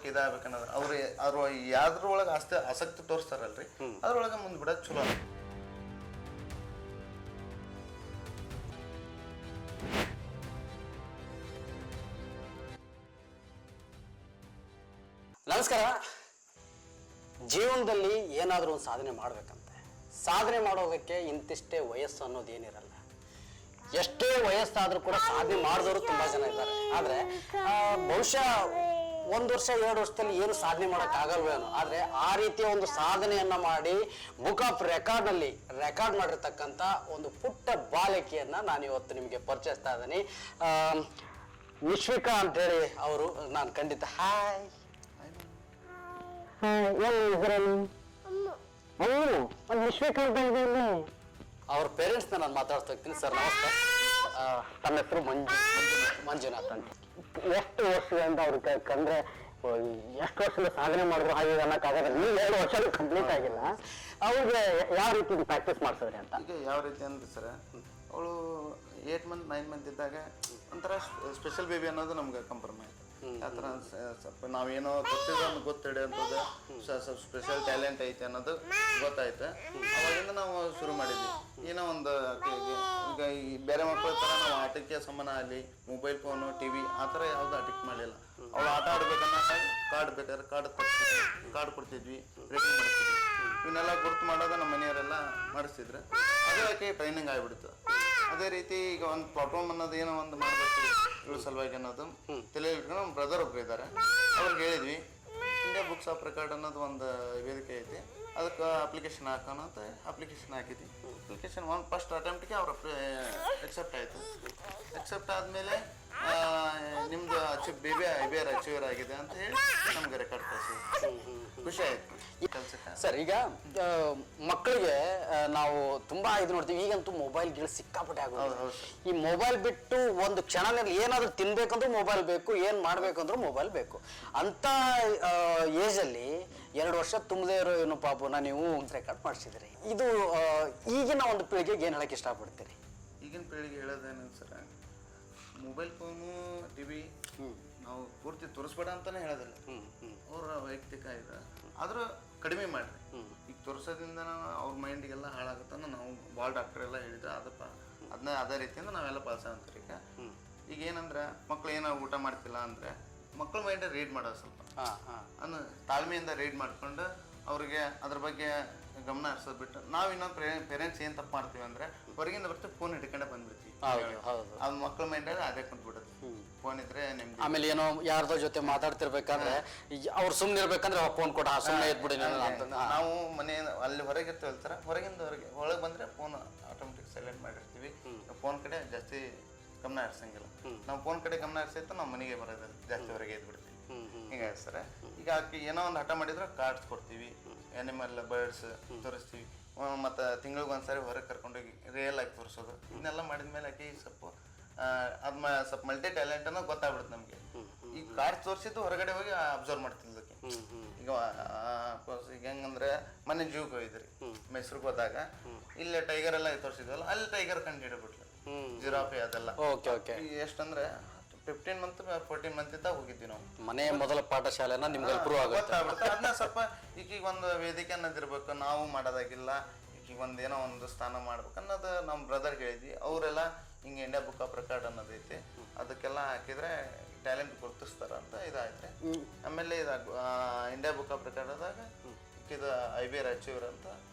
ಆಗ್ಬೇಕು ಇದಾಗ್ಬೇಕು ಅನ್ನೋದು ಅವ್ರು ಯಾವ್ದ್ರೊಳಗೆ ಆಸಕ್ತಿ ತೋರಿಸ್ತಾರಲ್ರಿ ಅದ್ರೊಳಗೆ ಮುಂದೆ ಬಿಡೋದು ಚಲೋ. ನಮಸ್ಕಾರ. ಜೀವನದಲ್ಲಿ ಏನಾದರೂ ಒಂದು ಸಾಧನೆ ಮಾಡಬೇಕಂತೆ, ಸಾಧನೆ ಮಾಡೋದಕ್ಕೆ ಇಂತಿಷ್ಟೇ ವಯಸ್ಸು ಅನ್ನೋದು ಏನಿರಲ್ಲ. ಎಷ್ಟೇ ವಯಸ್ಸಾದರೂ ಕೂಡ ಸಾಧನೆ ಮಾಡಿದವರು ತುಂಬ ಜನ ಇದ್ದಾರೆ. ಆದರೆ ಬಹುಶಃ 1 ವರ್ಷ 2 ವರ್ಷದಲ್ಲಿ ಏನು ಸಾಧನೆ ಮಾಡೋಕ್ಕಾಗಲ್ವೇನೋ, ಆದರೆ ಆ ರೀತಿಯ ಒಂದು ಸಾಧನೆಯನ್ನು ಮಾಡಿ ಬುಕ್ ಆಫ್ ರೆಕಾರ್ಡ್ನಲ್ಲಿ ರೆಕಾರ್ಡ್ ಮಾಡಿರ್ತಕ್ಕಂಥ ಒಂದು ಪುಟ್ಟ ಬಾಲಕಿಯನ್ನು ನಾನು ಇವತ್ತು ನಿಮಗೆ ಪರಿಚಯಿಸ್ತಾ ಇದ್ದೀನಿ. ವಿಶ್ವಿಕಾ ಅಂತೇಳಿ ಅವರು. ನಾನು ಖಂಡಿತ ಹಾಯ್ ಅವ್ರ ಪೇರೆಂಟ್ಸ್ನ ನಾನು ಮಾತಾಡ್ತಾ ಹೋಗ್ತೀನಿ. ಸರ್ ನಮಸ್ತೆ. ತಮ್ಮ ಹೆಸರು ಮಂಜುನಾಥ್ ಅಂತ. ಎಷ್ಟು ವರ್ಷದಿಂದ ಅವ್ರಿಗೆ ಕಂಡ್ರೆ ಎಷ್ಟು ವರ್ಷದ ಸಾಧನೆ ಮಾಡಿದ್ರು ಹಾಗೆ ಅನ್ನೋಕ್ಕಾಗಲ್ಲ. ನೀವು 2 ವರ್ಷ ಕಂಪ್ಲೀಟ್ ಆಗಿಲ್ಲ, ಅವ್ರಿಗೆ ಯಾವ ರೀತಿ ಪ್ರಾಕ್ಟೀಸ್ ಮಾಡ್ಸಿದ್ರಿ ಅಂತ? ಈಗ ಯಾವ ರೀತಿ ಅಂದ್ರೆ ಸರ್, ಅವಳು 8 ಮಂತ್ 9 ಮಂತ್ ಇದ್ದಾಗ ಒಂಥರ ಸ್ಪೆಷಲ್ ಬೇಬಿ ಅನ್ನೋದು ನಮ್ಗೆ ಕನ್ಫರ್ಮ್ ಆಯ್ತು. ಆ ಥರ ಸ್ವಲ್ಪ ನಾವೇನೋ ಗೊತ್ತಿದ್ದನ್ನು ಗೊತ್ತಿಡೆ ಅಂತದ್ದು ಸ್ವಲ್ಪ ಸ್ಪೆಷಲ್ ಟ್ಯಾಲೆಂಟ್ ಐತೆ ಅನ್ನೋದು ಗೊತ್ತಾಯ್ತು. ಅವಾಗಿಂದ ನಾವು ಶುರು ಮಾಡಿದ್ವಿ. ಏನೋ ಒಂದು ಈಗ ಈ ಬೇರೆ ಮಕ್ಕಳ ಥರ ನಾವು ಆಟಕ್ಕೆ ಸಮಾನ ಆಗಲಿ ಮೊಬೈಲ್ ಫೋನು TV ಆ ಥರ ಯಾವುದು ಅಡಿಕ್ಟ್ ಮಾಡಲಿಲ್ಲ. ಅವಳು ಆಟ ಆಡ್ಬೇಕನ್ನ ಕಾರ್ಡ್ ಬೇಕಾದ್ರೆ ಕಾರ್ಡ್ ಕೊಡ್ತಿದ್ವಿ, ರೇಟಿಂಗ್ ಮಾಡ್ತಿದ್ವಿ. ಇವನ್ನೆಲ್ಲ ಗುರ್ತು ಮಾಡೋದು ನಮ್ಮ ಮನೆಯವರೆಲ್ಲ ಮಾಡಿಸ್ತಿದ್ರು. ಅದಕ್ಕೆ ಟ್ರೈನಿಂಗ್ ಆಗಿಬಿಡ್ತು. ಅದೇ ರೀತಿ ಈಗ ಒಂದು ಪ್ಲಾಟ್ಫಾರ್ಮ್ ಅನ್ನೋದು ಏನೋ ಒಂದು ಮಾಡಬೇಕು ಇವ್ರ ಸಲುವಾಗಿ ಅನ್ನೋದು ತಲೆ ಇಟ್ಕೊಂಡು ನಮ್ಮ ಬ್ರದರ್ ಒಬ್ರು ಇದ್ದಾರೆ. ಅವ್ರಿಗೆ ಹೇಳಿದ್ವಿ ಇಂಡಿಯಾ ಬುಕ್ಸ್ ಆಫ್ ರೆಕಾರ್ಡ್ ಅನ್ನೋದು ಒಂದು ವೇದಿಕೆ ಐತಿ, ಅದಕ್ಕೆ ಅಪ್ಲಿಕೇಶನ್ ಹಾಕೋಣ ಅಂತ ಅಪ್ಲಿಕೇಶನ್ ಹಾಕಿದ್ವಿ. ಅಪ್ಲಿಕೇಶನ್ ಫಸ್ಟ್ ಅಟೆಂಪ್ಟ್ಗೆ ಅವ್ರ ಎಕ್ಸೆಪ್ಟ್ ಆಯಿತು. ಎಕ್ಸೆಪ್ಟ್ ಆದಮೇಲೆ ನಿಮ್ಮದು ಬೇರೆ ಅಚೀವರ್ ಆಗಿದೆ ಅಂತ ಹೇಳಿ ನಮ್ಗೆ ರೆಕಾರ್ಡ್ ಕಳಿಸಿ ಖುಷಿ ಆಯಿತು. ಸರ್, ಈಗ ಮಕ್ಕಳಿಗೆ ನಾವು ತುಂಬಾ ಇದು ನೋಡ್ತೀವಿ. ಈಗಂತೂ ಮೊಬೈಲ್ ಗಿಲ್ ಸಿಕ್ಕಾಪಟ್ಟೆ ಆಗೋದು. ಈ ಮೊಬೈಲ್ ಬಿಟ್ಟು ಒಂದು ಕ್ಷಣದಲ್ಲಿ ಏನಾದ್ರು ತಿನ್ಬೇಕಂದ್ರೂ ಮೊಬೈಲ್ ಬೇಕು, ಏನ್ ಮಾಡ್ಬೇಕಂದ್ರೂ ಮೊಬೈಲ್ ಬೇಕು. ಅಂತ ಏಜಲ್ಲಿ 2 ವರ್ಷ ತುಂಬದೇ ಇರೋ ಏನು ಪಾಪನ ನೀವು ರೆಕಾರ್ಡ್ ಮಾಡಿಸಿದ್ರಿ. ಇದು ಈಗಿನ ಒಂದು ಪೀಳಿಗೆಗೆ ಏನು ಹೇಳಕ್ ಇಷ್ಟಪಡ್ತೀರಿ? ಈಗಿನ ಪೀಳಿಗೆ ಹೇಳೋದೇನು ಸರ್, ಮೊಬೈಲ್ ಫೋನು TV ನಾವು ಪೂರ್ತಿ ತೋರಿಸ್ಬೇಡ ಅಂತಾನೆ ಹೇಳೋದಿಲ್ಲ. ಅವ್ರ ವೈಯಕ್ತಿಕ ಇದೆ, ಆದ್ರೂ ಕಡಿಮೆ ಮಾಡ್ರಿ. ಈಗ ತೋರಿಸೋದ್ರಿಂದ ಅವ್ರ ಮೈಂಡಿಗೆಲ್ಲ ಹಾಳಾಗುತ್ತಾನ. ನಾವು ಭಾಳ ಡಾಕ್ಟರ್ ಎಲ್ಲ ಹೇಳಿದ್ರೆ ಅದೇ ರೀತಿಯಿಂದ ನಾವೆಲ್ಲ ಪಾಲಿಸಂತೀವಿ. ಈಗ ಏನಂದ್ರೆ ಮಕ್ಳು ಏನೋ ಊಟ ಮಾಡ್ತಿಲ್ಲ ಅಂದ್ರೆ ಮಕ್ಳ ಮೈಂಡ್ ರೀಡ್ ಮಾಡೋದು ಸ್ವಲ್ಪ ತಾಳ್ಮೆಯಿಂದ ರೀಡ್ ಮಾಡ್ಕೊಂಡು ಅವ್ರಿಗೆ ಅದ್ರ ಬಗ್ಗೆ ಗಮನ ಹರಿಸೋದು ಬಿಟ್ಟು ನಾವು ಇನ್ನೊಂದು ಪೇರೆಂಟ್ಸ್ ಏನು ತಪ್ಪು ಮಾಡ್ತೀವಿ ಅಂದ್ರೆ ಹೊರಗಿಂದ ಬರ್ತೀವಿ ಫೋನ್ ಹಿಡ್ಕೊಂಡೆ ಬಂದ್ಬಿಡ್ತೀವಿ. ಅದು ಮಕ್ಳ ಮೈಂಡಲ್ಲಿ ಅದೇ ಕುಂತ್ಬಿಡುತ್ತೆ. ಫೋನ್ ಇದ್ರೆ ನಿಮ್ಗೆ ಆಮೇಲೆ ಏನೋ ಯಾರ್ದೋ ಜೊತೆ ಮಾತಾಡ್ತಿರ್ಬೇಕಂದ್ರೆ ಅವ್ರು ಸುಮ್ಮನೆ ಇರ್ಬೇಕಂದ್ರೆ ಫೋನ್ ಕೊಡ ಸುಮ್ಮನೆ ಇದ್ಬಿಡಿ. ನಾವು ಮನೆ ಅಲ್ಲಿ ಹೊರಗೆ ಇರ್ತೀವಲ್ತಾರ, ಹೊರಗಿಂದ ಒಳಗೆ ಬಂದ್ರೆ ಫೋನ್ ಆಟೋಮೆಟಿಕ್ ಸೈಲೆಂಟ್ ಮಾಡಿರ್ತೀವಿ. ಫೋನ್ ಕಡೆ ಜಾಸ್ತಿ ಗಮನ ಹರಿಸಂಗಿಲ್ಲ. ನಾವು ಫೋನ್ ಕಡೆ ಗಮನ ಹರಿಸೈತೆ ನಾವು ಮನೆಗೆ ಬರೋದಿಲ್ಲ, ಜಾಸ್ತಿ ಹೊರಗೆ ಇದ್ಬಿಡ್ತೀವಿ. ಹಿಂಗಾಗಿ ಸರ್, ಈಗ ಆಕೆ ಏನೋ ಒಂದು ಹಠ ಮಾಡಿದ್ರೆ ಕಾರ್ಡ್ಸ್ ಕೊಡ್ತೀವಿ, ಆನಿಮಲ್ ಬರ್ಡ್ಸ್ ತೋರಿಸ್ತೀವಿ. ಮತ್ತು ತಿಂಗಳಿಗೊಂದ್ಸರಿ ಹೊರಗೆ ಕರ್ಕೊಂಡೋಗಿ ರಿಯಲ್ ಆಗಿ ತೋರಿಸೋದು. ಇದನ್ನೆಲ್ಲ ಮಾಡಿದ್ಮೇಲೆ ಆಕೆ ಸ್ವಲ್ಪ ಸ್ವಲ್ಪ ಮಲ್ಟಿ ಟ್ಯಾಲೆಂಟ್ ಅನ್ನೋ ಗೊತ್ತಾಗ್ಬಿಡುತ್ತೆ ನಮಗೆ. ಈಗ ಕಾರ್ಡ್ ತೋರಿಸಿದ್ದು ಹೊರಗಡೆ ಹೋಗಿ ಅಬ್ಸರ್ವ್ ಮಾಡ್ತಿದ್ದಕ್ಕೆ. ಈಗ ಹೆಂಗಂದ್ರೆ ಮೊನ್ನೆ ಜೂಗೆ ಹೋಗಿದ್ರಿ ಮೈಸೂರಿಗೆ ಹೋದಾಗ, ಇಲ್ಲೇ ಟೈಗರ್ ಎಲ್ಲ ತೋರಿಸಿದ್ವಲ್ಲ, ಅಲ್ಲಿ ಟೈಗರ್ ಕಂಡು ಹಿಡಿಬಿಟ್ಲು, ಜಿರಾಫೆ ಅದೆಲ್ಲ. ಎಷ್ಟಂದ್ರೆ 15 ಮಂತ್ 14 ಮಂತ್ ಇದ್ದಾಗ ಹೋಗಿದ್ವಿ ನಾವು. ಮನೆ ಮೊದಲ ಪಾಠಶಾಲೆನ ನಿಮ್ಗೆ ಗೊತ್ತಾಗ್ಬಿಡುತ್ತೆ. ಅದನ್ನ ಸ್ವಲ್ಪ ಈಗೀಗ ಒಂದು ವೇದಿಕೆ ಅನ್ನೋದಿರ್ಬೇಕು, ನಾವು ಮಾಡೋದಾಗಿಲ್ಲ. ಈಗೀಗ ಒಂದೇನೋ ಒಂದು ಸ್ಥಾನ ಮಾಡ್ಬೇಕು ಅನ್ನೋದು ನಮ್ಮ ಬ್ರದರ್ ಹೇಳಿದ್ವಿ. ಅವರೆಲ್ಲ ಹಿಂಗೆ ಇಂಡಿಯಾ ಬುಕ್ ಆಫ್ ರೆಕಾರ್ಡ್ ಅನ್ನೋದೈತಿ, ಅದಕ್ಕೆಲ್ಲ ಹಾಕಿದ್ರೆ ಟ್ಯಾಲೆಂಟ್ ಗುರುತಿಸ್ತಾರ ಅಂತ ಇದಾಯ್ತು. ಆಮೇಲೆ ಇಂಡಿಯಾ ಬುಕ್ ಆಫ್ ರೆಕಾರ್ಡ್ ಆದಾಗ ಇದು IBR ಅಚೀವರ್ ಅಂತ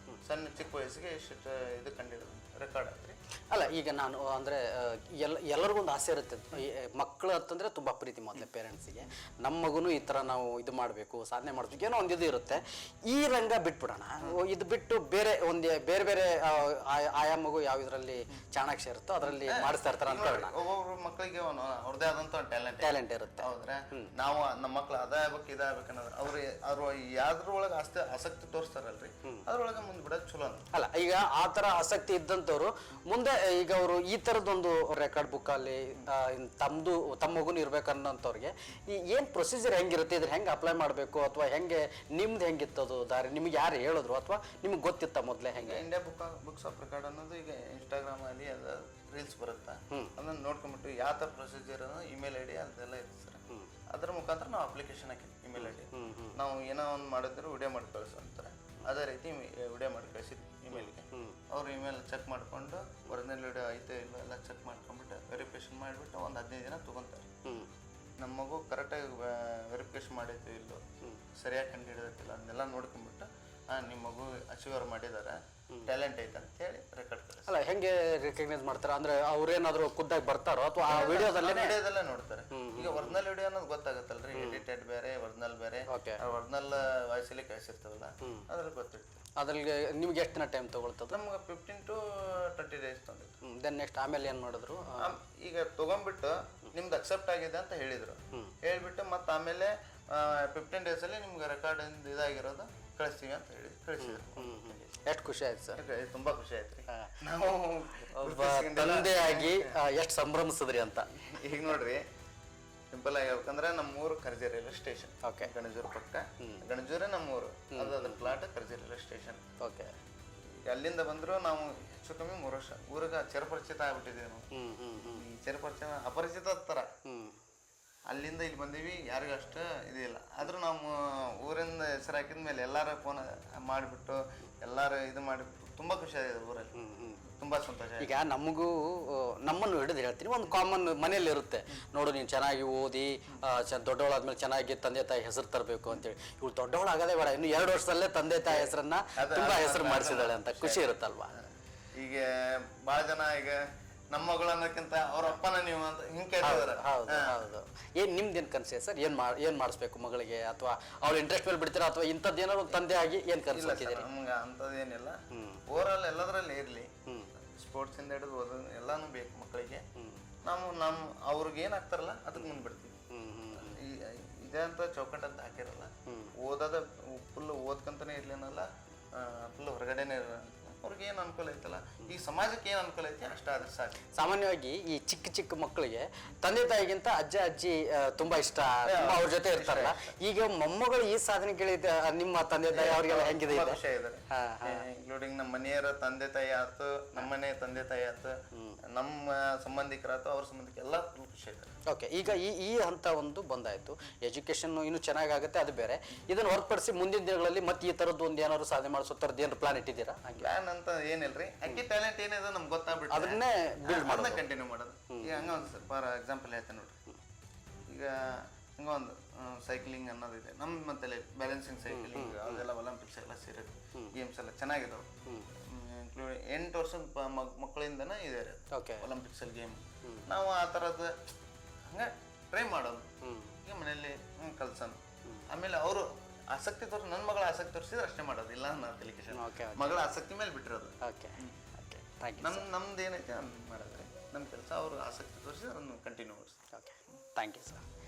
ಸಣ್ಣ ಚಿಕ್ಕ ವಯಸ್ಸಿಗೆ ಇಷ್ಟು ಇದು ಕಂಡಿರೋದು ರೆಕಾರ್ಡ್ ಆಗ್ರಿ. ಅಲ್ಲ, ಈಗ ನಾನು ಅಂದರೆ ಎಲ್ಲರಿಗೊಂದು ಆಸೆ ಇರುತ್ತೆ. ಮಕ್ಕಳು ಅಂತಂದರೆ ತುಂಬ ಪ್ರೀತಿ ಮೊದಲೇ ಪೇರೆಂಟ್ಸಿಗೆ. ನಮ್ಮ ಮಗುನು ಈ ಥರ ನಾವು ಇದು ಮಾಡಬೇಕು, ಸಾಧನೆ ಮಾಡಬೇಕು, ಏನೋ ಒಂದು ಇದು ಇರುತ್ತೆ. ಈ ರಂಗ ಬಿಟ್ಬಿಡೋಣ, ಇದು ಬಿಟ್ಟು ಬೇರೆ ಬೇರೆ ಆಯಾಮಗು ಯಾವ ಇದರಲ್ಲಿ ಚಾಣಾಕ್ಷ ಇರುತ್ತೋ ಅದರಲ್ಲಿ ಮಾಡಿಸ್ತಾ ಇರ್ತಾರೆ ಅನ್ಕೊಳ್ಳೋಣ. ಒಬ್ಬೊಬ್ರು ಮಕ್ಕಳಿಗೆ ಅವ್ರದೇ ಆದಂಥ ಟ್ಯಾಲೆಂಟ್ ಇರುತ್ತೆ. ಹೌದ್ರೆ ನಾವು ನಮ್ಮ ಮಕ್ಳು ಅದಾಗಬೇಕು ಇದಾಗಬೇಕು ಅನ್ನೋದು ಅವ್ರು ಯಾವ್ದ್ರೊಳಗೆ ಆಸಕ್ತಿ ತೋರಿಸ್ತಾರಲ್ರಿ ಅದ್ರೊಳಗೆ ಮುಂದೆ ಬಿಡೋದು ಚಲೋ ಅಂತ. ಅಲ್ಲ, ಈಗ ಆ ಥರ ಆಸಕ್ತಿ ಇದ್ದಂಥವ್ರು ಮುಂದೆ ಈಗ ಅವರು ಈ ಥರದ್ದೊಂದು ರೆಕಾರ್ಡ್ ಬುಕ್ಕಲ್ಲಿ ತಮ್ಮ ಮಗುನು ಇರ್ಬೇಕನ್ನೋಂಥವ್ರಿಗೆ ಈ ಏನು ಪ್ರೊಸೀಜರ್ ಹೆಂಗಿರುತ್ತೆ, ಇದ್ರ ಹೆಂಗೆ ಅಪ್ಲೈ ಮಾಡಬೇಕು, ಅಥವಾ ಹೆಂಗೆ ನಿಮ್ದು ಹೆಂಗಿತ್ತದು ದಾರಿ, ನಿಮ್ಗೆ ಯಾರು ಹೇಳಿದ್ರು ಅಥವಾ ನಿಮ್ಗೆ ಗೊತ್ತಿತ್ತ ಮೊದಲೇ? ಹೆಂಗೆ ಇಂಡಿಯಾ ಬುಕ್ಸ್ ಆಫ್ ರೆಕಾರ್ಡ್ ಅನ್ನೋದು ಈಗ ಇನ್ಸ್ಟಾಗ್ರಾಮ್ ಅಲ್ಲಿ ಅದು ರೀಲ್ಸ್ ಬರುತ್ತೆ, ಅದನ್ನ ನೋಡ್ಕೊಂಡ್ಬಿಟ್ಟು ಯಾವ ಥರ ಪ್ರೊಸೀಜರ್ ಇಮೇಲ್ ID ಅದೆಲ್ಲ ಇರುತ್ತೆ ಸರ್. ಅದ್ರ ಮುಖಾಂತರ ನಾವು ಅಪ್ಲಿಕೇಶನ್ ಹಾಕಿದ್ವಿ ಇಮೇಲ್ ಐ ಡಿ. ನಾವು ಏನೋ ಒಂದು ಮಾಡಿದ್ರು ವಿಡಿಯೋ ಮಾಡಿ ಕಳಿಸು ಅಂತಾರೆ. ಅದೇ ರೀತಿ ವಿಡಿಯೋ ಮಾಡಿ ಕಳಿಸಿದ್ವಿ ಇಮೇಲ್ಗೆ. ಅವ್ರು ಇಮೇಲ್ ಚೆಕ್ ಮಾಡಿಕೊಂಡು ಒರಿಜಿನಲ್ ವಿಡಿಯೋ ಐತೆ ಇಲ್ಲ ಎಲ್ಲ ಚೆಕ್ ಮಾಡ್ಕೊಂಡ್ಬಿಟ್ಟು ವೆರಿಫಿಕೇಶನ್ ಮಾಡಿಬಿಟ್ಟು ಒಂದು 15 ದಿನ ತೊಗೊತಾರೆ. ನಮ್ಮ ಮಗು ಕರೆಕ್ಟಾಗಿ ವೆರಿಫಿಕೇಶನ್ ಮಾಡೈತೆ ಇಲ್ಲೋ, ಸರಿಯಾಗಿ ಕಂಡು ಹಿಡಿದೈತಿಲ್ಲ ಅದನ್ನೆಲ್ಲ ನೋಡ್ಕೊಂಡ್ಬಿಟ್ಟು ನಿಮ್ಮ ಮಗು ಅಚೀವರ್ ಮಾಡಿದ್ದಾರೆ, ಟ್ಯಾಲೆಂಟ್ ಐತೆ ಅಂತ ಹೇಳಿ ರೆಕಾರ್ಡ್ ಕಳಿಸ್ತಾರೆ. ಅಲ್ಲ ಹೆಂಗೆ ರಿಕಗ್ನೈಸ್ ಮಾಡ್ತಾರೆ ಅಂದ್ರೆ ಅವ್ರೇನಾದ್ರು ಖುದ್ದಾಗಿ ಬರ್ತಾರೋ ಅಥವಾ ಆ ವಿಡಿಯೋದಲ್ಲೇ ನೋಡ್ತಾರೆ. ಈಗ ಒರಿಜಿನಲ್ ವಿಡಿಯೋ ಅನ್ನೋದು ಗೊತ್ತಾಗತ್ತಲ್ರಿ, ಎಡಿಟೆಡ್ ಬೇರೆ ಒರಿಜಿನಲ್ ಬೇರೆ. ಒರಿಜಿನಲ್ ವಾಯ್ಸಲ್ಲಿ ಕಳಿಸಿರ್ತಾವಲ್ಲ ಅದ್ರಲ್ಲಿ ಗೊತ್ತಿರ್ತದೆ. ಅದ್ರಲ್ಲಿ ನಿಮ್ಗೆ ಎಷ್ಟು ದಿನ ಟೈಮ್ ತಗೊಳ್ತದೆ? ನಮ್ಗೆ 15 to 20 days ತಂದಿತ್ತು. ದೆನ್ ನೆಕ್ಸ್ಟ್ ಆಮೇಲೆ ಏನು ಮಾಡಿದ್ರು? ಈಗ ತೊಗೊಂಡ್ಬಿಟ್ಟು ನಿಮ್ದು ಅಕ್ಸೆಪ್ಟ್ ಆಗಿದೆ ಅಂತ ಹೇಳಿದ್ರು. ಹೇಳ್ಬಿಟ್ಟು ಮತ್ತೆ ಆಮೇಲೆ 15 days ಅಲ್ಲಿ ನಿಮ್ಗೆ ರೆಕಾರ್ಡ್ ಇದಾಗಿರೋದು ಕಳಿಸ್ತೀವಿ ಅಂತ ಹೇಳಿ ಕಳಿಸಿದ್ರು. ಎಷ್ಟು ಖುಷಿ ಆಯ್ತು ಸರ್? ತುಂಬಾ ಖುಷಿ ಆಯ್ತು ರೀ. ನಾವು ಒಬ್ಬ ತಂದೆಯಾಗಿ ಎಷ್ಟು ಸಂಭ್ರಮಿಸಿದ್ರಿ ಅಂತ. ಈಗ ನೋಡ್ರಿ, ಸಿಂಪಲ್ ಆಗಿ ಹೇಳ್ಬೇಕಂದ್ರೆ ನಮ್ಮೂರು ಕರ್ಜಿ ರೈಲ್ವೆ ಸ್ಟೇಷನ್. ಓಕೆ. ಗಣಜೂರು ಪಕ್ಕ, ಗಣಜೂರೇ ನಮ್ಮೂರು, ಅದ್ರ ಪ್ಲಾಟ್ ಕರ್ಜಿ ರೈಲ್ವೆ ಸ್ಟೇಷನ್. ಓಕೆ. ಅಲ್ಲಿಂದ ಬಂದ್ರು ನಾವು ಹೆಚ್ಚು ಕಮ್ಮಿ 3 ವರ್ಷ ಊರಿಗೆ ಚಿರಪರಿಚಿತ ಆಗ್ಬಿಟ್ಟಿದ್ದೀವಿ ನಾವು. ಈ ಚಿರಪರಿಚಿತ ಅಪರಿಚಿತ ತರ. ಅಲ್ಲಿಂದ ಇಲ್ಲಿ ಬಂದೀವಿ, ಯಾರಿಗೂ ಅಷ್ಟು ಇದಿಲ್ಲ. ಆದ್ರೂ ನಾವು ಊರಿಂದ ಹೆಸರು ಹಾಕಿದ ಮೇಲೆ ಎಲ್ಲಾರು ಫೋನ್ ಮಾಡಿಬಿಟ್ಟು ಎಲ್ಲಾರು ಇದು ಮಾಡಿಬಿಟ್ಟು ತುಂಬಾ ಖುಷಿ ಆಗಿದೆ ಊರಲ್ಲಿ. ತುಂಬಾ ಸಂತೋಷ. ಈಗ ನಮಗೂ ನಮ್ಮನ್ನು ಹಿಡಿದು ಹೇಳ್ತೀನಿ, ಒಂದು ಕಾಮನ್ ಮನೇಲಿ ಇರುತ್ತೆ ನೋಡು, ನೀನು ಚೆನ್ನಾಗಿ ಓದಿ ದೊಡ್ಡವಳಾದ್ಮೇಲೆ ಚೆನ್ನಾಗಿ ತಂದೆ ತಾಯಿ ಹೆಸರು ತರಬೇಕು ಅಂತೇಳಿ. ಇವಳು ದೊಡ್ಡವಳಾಗದೇ ಬೇಡ, ಇನ್ನು 2 ವರ್ಷದಲ್ಲೇ ತಂದೆ ತಾಯಿ ಹೆಸರನ್ನ ತುಂಬಾ ಹೆಸರು ಮಾಡಿಸಿದಾಳೆ ಅಂತ ಖುಷಿ ಇರುತ್ತಲ್ವಾ? ಈಗ ಬಹಳ ಜನ ಈಗ ನಮ್ಮ ಮಗಳು ಅನ್ನೋಕ್ಕಿಂತ ಅವ್ರ ಅಪ್ಪನ ನೀವು ಅಂತ ಹಿಂಗೆ ಕೇಳ್ತಿದಾರೆ. ಹೌದು ಹೌದು. ನಿಮ್ದೇನು ಕನಸೆ ಸರ್? ಏನ್ ಮಾಡಿಸ್ಬೇಕು ಮಗಳಿಗೆ, ಅಥವಾ ಅವ್ಳ ಇಂಟ್ರೆಸ್ಟ್ ಮೇಲೆ ಬಿಡ್ತೀರಾ, ಅಥವಾ ಇಂಥದ್ದು ಏನಾದ್ರು ತಂದೆ ಆಗಿ ಏನ್ ಕನಸು ಹಾಕಿದ್ದೀರಿ? ನಮ್ಗೆ ಅಂಥದ್ದೇನಿಲ್ಲ. ಓವರಾಲ್ ಎಲ್ಲದರಲ್ಲಿ ಇರಲಿ, ಸ್ಪೋರ್ಟ್ಸ್ ಇಂದ ಹಿಡಿದು ಓದೋದು ಎಲ್ಲಾನು ಬೇಕು ಮಕ್ಕಳಿಗೆ. ನಮ್ಮ ಅವ್ರಿಗೆ ಏನಾಗ್ತಾರಲ್ಲ ಅದಕ್ಕೆ ಮುಂದೆ ಬಿಡ್ತೀವಿ. ಇದೇ ಅಂತ ಚೌಕಟ್ ಅಂತ ಹಾಕಿರಲ್ಲ. ಓದೋದ ಫುಲ್ ಓದ್ಕಂತಾನೆ ಇರ್ಲಿನಲ್ಲ, ಫುಲ್ ಹೊರಗಡೆನೆ ಇರ. ಅವ್ರಿಗೆ ಏನು ಅನುಕೂಲ ಐತಲ್ಲ, ಈ ಸಮಾಜಕ್ಕೆ ಏನು ಅನುಕೂಲ ಐತಿ ಅಷ್ಟಾದ್ರೆ ಸಾಕು. ಸಾಮಾನ್ಯವಾಗಿ ಈ ಚಿಕ್ಕ ಚಿಕ್ಕ ಮಕ್ಕಳಿಗೆ ತಂದೆ ತಾಯಿಗಿಂತ ಅಜ್ಜ ಅಜ್ಜಿ ತುಂಬಾ ಇಷ್ಟ, ಅವ್ರ ಜೊತೆ ಇರ್ತಾರಲ್ಲ. ಈಗ ಮೊಮ್ಮಗಳು ಈ ಸಾಧನೆ ಕೇಳಿದ ನಿಮ್ಮ ತಂದೆ ತಾಯಿ ಅವ್ರಿಗೆಲ್ಲ ಹೆಂಗಿದೆ? ಖುಷಿ ಇದಾರೆ, ಇನ್ಕ್ಲೂಡಿಂಗ್ ನಮ್ಮ ಮನೆಯವರ ತಂದೆ ತಾಯಿ ಆಯ್ತು, ನಮ್ಮ ಮನೆ ತಂದೆ ತಾಯಿ ಆಯ್ತು, ನಮ್ಮ ಸಂಬಂಧಿಕರಾಯ್ತು, ಅವ್ರ ಸಂಬಂಧಿಕ ಎಲ್ಲ ಖುಷಿ ಇದ್ದಾರೆ. ಓಕೆ. ಈಗ ಈ ಹಂತ ಒಂದು ಬಂದಾಯ್ತು, ಎಜುಕೇಶನ್ ಇನ್ನೂ ಚೆನ್ನಾಗುತ್ತೆ, ಅದು ಬೇರೆ. ಇದನ್ನ ಹೊರತುಪಡಿಸಿ ಮುಂದಿನ ದಿನಗಳಲ್ಲಿ ಮತ್ತೆ ಈ ತರದ್ದು ಒಂದು ಏನಾದ್ರು ಸಾಧನೆ ಮಾಡಿಸೋ ಥರದ್ದು ಏನಾದ್ರು ಪ್ಲಾನ್ ಇಟ್ಟಿದ್ದೀರಾ? ಪ್ಲಾನ್ ಅಂತ ಏನಿಲ್ರಿ, ಅಕ್ಕಿ ಟ್ಯಾಲೆಂಟ್ ಏನಿದೆ ನಮ್ಗೆ ಗೊತ್ತಾಗ್ಬಿಟ್ಟು ಅದನ್ನೇ ಬಿಲ್ಡ್ ಮಾಡೋದು, ಕಂಟಿನ್ಯೂ ಮಾಡೋದು. ಈಗ ಹಂಗ ಒಂದು ಫಾರ್ ಎಕ್ಸಾಂಪಲ್ ಹೇಳ್ತೇನೆ ನೋಡ್ರಿ. ಈಗ ಹಂಗ ಒಂದು ಸೈಕ್ಲಿಂಗ್ ಅನ್ನೋದಿದೆ ನಮ್ಮ ತಲೆ, ಬ್ಯಾಲೆನ್ಸಿಂಗ್ ಸೈಕ್ಲಿಂಗ್, ಅದೆಲ್ಲ ಒಲಿಂಪಿಕ್ಸ್ ಎಲ್ಲ ಸೇರಿದೆ, ಗೇಮ್ಸ್ ಎಲ್ಲ ಚೆನ್ನಾಗಿದಾವೆ. 8 ವರ್ಷದ ಮಕ್ಕಳಿಂದನೇ ಇದೆ ಒಲಿಂಪಿಕ್ಸ್ ಅಲ್ಲಿ ಗೇಮ್. ನಾವು ಆ ಥರದ್ದು ಹಂಗ ಟ್ರೈ ಮಾಡೋದು. ಈಗ ಮನೆಯಲ್ಲಿ ಕಲ್ಸೋಣ. ಆಮೇಲೆ ಅವರು ಆಸಕ್ತಿ ತೋರಿಸಿ, ನನ್ನ ಮಗಳ ಆಸಕ್ತಿ ತೋರಿಸಿದ್ರೆ ಅಷ್ಟೇ ಮಾಡೋದು, ಇಲ್ಲ ನನ್ನ ಅಪ್ಲಿಕೇಶನ್ ಮಗಳ ಆಸಕ್ತಿ ಮೇಲೆ ಬಿಟ್ಟಿರೋದು. ನಮ್ದು ಏನೈತೆ ಅದನ್ನ ಮಾಡಿದ್ರೆ ನಮ್ಮ ಕೆಲಸ, ಅವರು ಆಸಕ್ತಿ ತೋರಿಸಿ ಅದನ್ನು ಕಂಟಿನ್ಯೂ ಮಾಡಿಸ್ತೀವಿ. Okay, thank you sir.